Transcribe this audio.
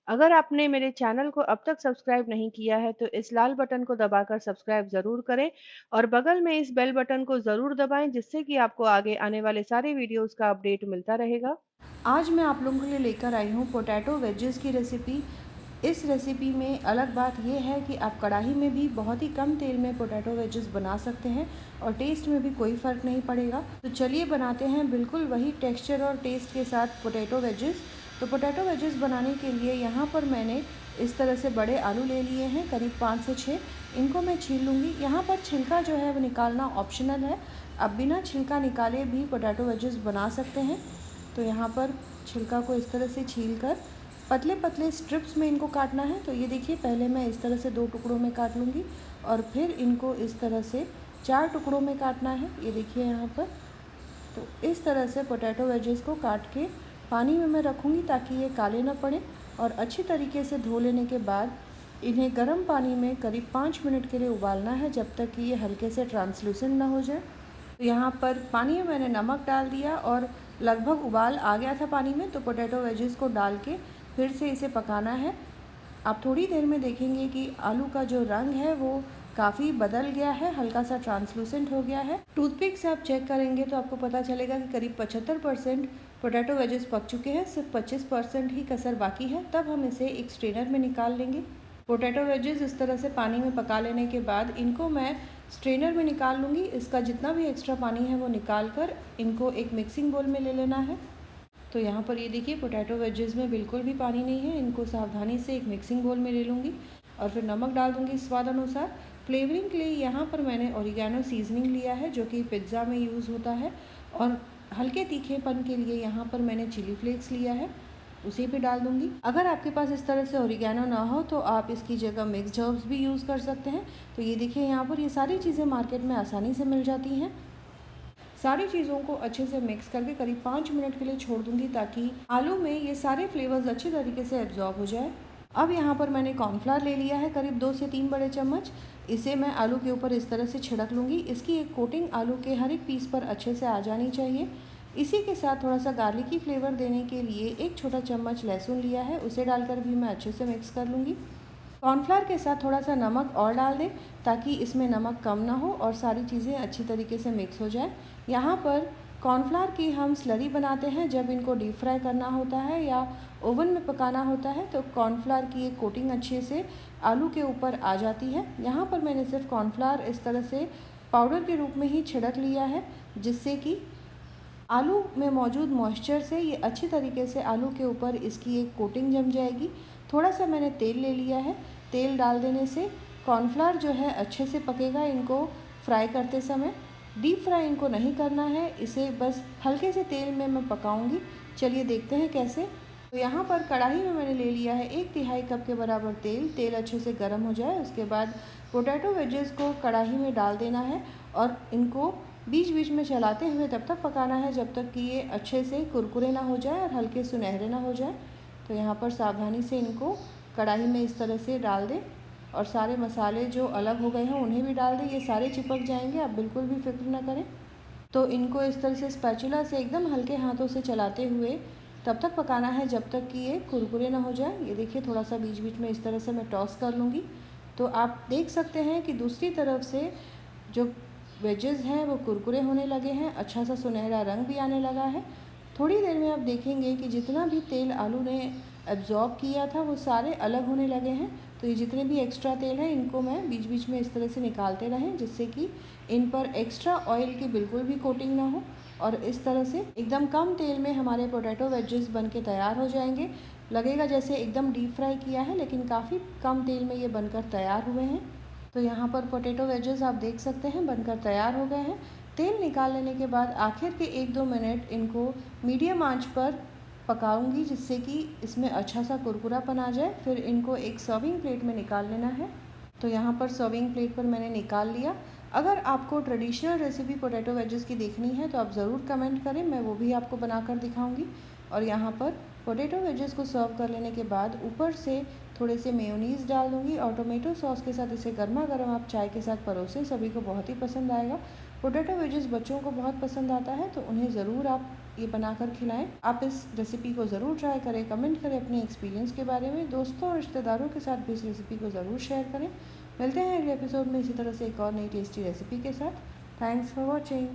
अगर आपने मेरे चैनल को अब तक सब्सक्राइब नहीं किया है तो इस लाल बटन को दबाकर सब्सक्राइब ज़रूर करें और बगल में इस बेल बटन को ज़रूर दबाएं जिससे कि आपको आगे आने वाले सारे वीडियोस का अपडेट मिलता रहेगा। आज मैं आप लोगों के लिए लेकर आई हूँ पोटैटो वेजेस की रेसिपी। इस रेसिपी में अलग बात यह है कि आप कढ़ाई में भी बहुत ही कम तेल में पोटैटो वेजेस बना सकते हैं और टेस्ट में भी कोई फ़र्क नहीं पड़ेगा। तो चलिए बनाते हैं बिल्कुल वही टेक्सचर और टेस्ट के साथ पोटैटो वेजेस। तो पोटैटो वेजेस बनाने के लिए यहाँ पर मैंने इस तरह से बड़े आलू ले लिए हैं, करीब 5 से 6। इनको मैं छील लूँगी। यहाँ पर छिलका जो है वो निकालना ऑप्शनल है। आप बिना छिलका निकाले भी पोटैटो वेजेस बना सकते हैं। तो यहाँ पर छिलका को इस तरह से छील कर पतले पतले स्ट्रिप्स में इनको काटना है। तो ये देखिए, पहले मैं इस तरह से 2 टुकड़ों में काट लूँगी और फिर इनको इस तरह से 4 टुकड़ों में काटना है। ये देखिए यहाँ पर। तो इस तरह से पोटैटो वेजेस को काट के पानी में मैं रखूँगी ताकि ये काले ना पड़े। और अच्छी तरीके से धो लेने के बाद इन्हें गर्म पानी में करीब 5 मिनट के लिए उबालना है, जब तक कि ये हल्के से ट्रांसलूसेंट ना हो जाए। तो यहाँ पर पानी में मैंने नमक डाल दिया और लगभग उबाल आ गया था पानी में। तो पोटैटो वेजेस को डाल के फिर से इसे पकाना है। आप थोड़ी देर में देखेंगे कि आलू का जो रंग है वो काफ़ी बदल गया है, हल्का सा ट्रांसलूसेंट हो गया है। टूथपिक से आप चेक करेंगे तो आपको पता चलेगा कि करीब 75% पोटैटो वेजेस पक चुके हैं, सिर्फ 25% ही कसर बाकी है। तब हम इसे एक स्ट्रेनर में निकाल लेंगे। पोटैटो वेजेस इस तरह से पानी में पका लेने के बाद इनको मैं स्ट्रेनर में निकाल लूँगी। इसका जितना भी एक्स्ट्रा पानी है वो निकाल कर इनको एक मिक्सिंग बोल में ले लेना है। तो यहाँ पर ये देखिए, पोटैटो वेजेस में बिल्कुल भी पानी नहीं है। इनको सावधानी से एक मिक्सिंग बोल में ले लूँगी और फिर नमक डाल दूँगी स्वाद अनुसार। फ्लेवरिंग के लिए यहाँ पर मैंने ओरिगैनो सीजनिंग लिया है, जो कि पिज़्ज़ा में यूज़ होता है। और हल्के तीखेपन के लिए यहाँ पर मैंने चिली फ्लेक्स लिया है, उसे भी डाल दूँगी। अगर आपके पास इस तरह से ओरिगैनो ना हो तो आप इसकी जगह मिक्स्ड हर्ब्स भी यूज़ कर सकते हैं। तो ये देखिए, यहाँ पर ये सारी चीज़ें मार्केट में आसानी से मिल जाती हैं। सारी चीज़ों को अच्छे से मिक्स करके करीब 5 मिनट के लिए छोड़ दूँगी ताकि आलू में ये सारे फ्लेवर्स अच्छे तरीके से एब्जॉर्ब हो जाए। अब यहाँ पर मैंने कॉर्नफ्लावर ले लिया है, करीब 2 से 3 बड़े चम्मच। इसे मैं आलू के ऊपर इस तरह से छिड़क लूँगी। इसकी एक कोटिंग आलू के हर एक पीस पर अच्छे से आ जानी चाहिए। इसी के साथ थोड़ा सा गार्लिकी फ्लेवर देने के लिए 1 छोटा चम्मच लहसुन लिया है, उसे डालकर भी मैं अच्छे से मिक्स कर लूँगी। कॉर्नफ्लावर के साथ थोड़ा सा नमक और डाल दें ताकि इसमें नमक कम ना हो और सारी चीज़ें अच्छी तरीके से मिक्स हो जाए। यहाँ पर कॉर्नफ्लावर की हम स्लरी बनाते हैं जब इनको डीप फ्राई करना होता है या ओवन में पकाना होता है, तो कॉर्नफ्लावर की एक कोटिंग अच्छे से आलू के ऊपर आ जाती है। यहाँ पर मैंने सिर्फ कॉर्नफ्लावर इस तरह से पाउडर के रूप में ही छिड़क लिया है, जिससे कि आलू में मौजूद मॉइस्चर से ये अच्छी तरीके से आलू के ऊपर इसकी एक कोटिंग जम जाएगी। थोड़ा सा मैंने तेल ले लिया है। तेल डाल देने से कॉर्नफ्लावर जो है अच्छे से पकेगा। इनको फ्राई करते समय डीप फ्राई इनको नहीं करना है, इसे बस हल्के से तेल में मैं पकाऊंगी। चलिए देखते हैं कैसे। तो यहाँ पर कढ़ाई में मैंने ले लिया है 1/3 कप के बराबर तेल। तेल अच्छे से गर्म हो जाए उसके बाद पोटैटो वेजेस को कढ़ाई में डाल देना है और इनको बीच बीच में चलाते हुए तब तक पकाना है जब तक कि ये अच्छे से कुरकुरे ना हो जाए और हल्के सुनहरे ना हो जाए। तो यहाँ पर सावधानी से इनको कढ़ाई में इस तरह से डाल दें और सारे मसाले जो अलग हो गए हैं उन्हें भी डाल दें। ये सारे चिपक जाएंगे, आप बिल्कुल भी फिक्र ना करें। तो इनको इस तरह से स्पैचुला से एकदम हल्के हाथों से चलाते हुए तब तक पकाना है जब तक कि ये कुरकुरे ना हो जाए। ये देखिए, थोड़ा सा बीच बीच में इस तरह से मैं टॉस कर लूँगी। तो आप देख सकते हैं कि दूसरी तरफ से जो वेजेस हैं वो कुरकुरे होने लगे हैं, अच्छा सा सुनहरा रंग भी आने लगा है। थोड़ी देर में आप देखेंगे कि जितना भी तेल आलू ने एब्जॉर्ब किया था वो सारे अलग होने लगे हैं। तो ये जितने भी एक्स्ट्रा तेल हैं इनको मैं बीच बीच में इस तरह से निकालते रहें, जिससे कि इन पर एक्स्ट्रा ऑयल की बिल्कुल भी कोटिंग ना हो। और इस तरह से एकदम कम तेल में हमारे पोटैटो वेजेस बन के तैयार हो जाएंगे। लगेगा जैसे एकदम डीप फ्राई किया है, लेकिन काफ़ी कम तेल में ये बनकर तैयार हुए हैं। तो यहाँ पर पोटैटो वेजेस आप देख सकते हैं बनकर तैयार हो गए हैं। तेल निकाल लेने के बाद आखिर के 1-2 मिनट इनको मीडियम आंच पर पकाऊंगी, जिससे कि इसमें अच्छा सा कुरकुरापन आ जाए। फिर इनको एक सर्विंग प्लेट में निकाल लेना है। तो यहाँ पर सर्विंग प्लेट पर मैंने निकाल लिया। अगर आपको ट्रेडिशनल रेसिपी पोटैटो वेजेस की देखनी है तो आप ज़रूर कमेंट करें, मैं वो भी आपको बनाकर दिखाऊंगी। और यहाँ पर पोटैटो वेजेस को सर्व कर लेने के बाद ऊपर से थोड़े से मेयोनीज़ डाल दूँगी और टोमेटो सॉस के साथ इसे गर्मा गर्म आप चाय के साथ परोसें, सभी को बहुत ही पसंद आएगा। पोटैटो वेजेस बच्चों को बहुत पसंद आता है, तो उन्हें ज़रूर आप ये बनाकर खिलाएं। आप इस रेसिपी को ज़रूर ट्राई करें, कमेंट करें अपने एक्सपीरियंस के बारे में। दोस्तों और रिश्तेदारों के साथ भी इस रेसिपी को ज़रूर शेयर करें। मिलते हैं अगले एपिसोड में इसी तरह से एक और नई टेस्टी रेसिपी के साथ। Thanks for watching.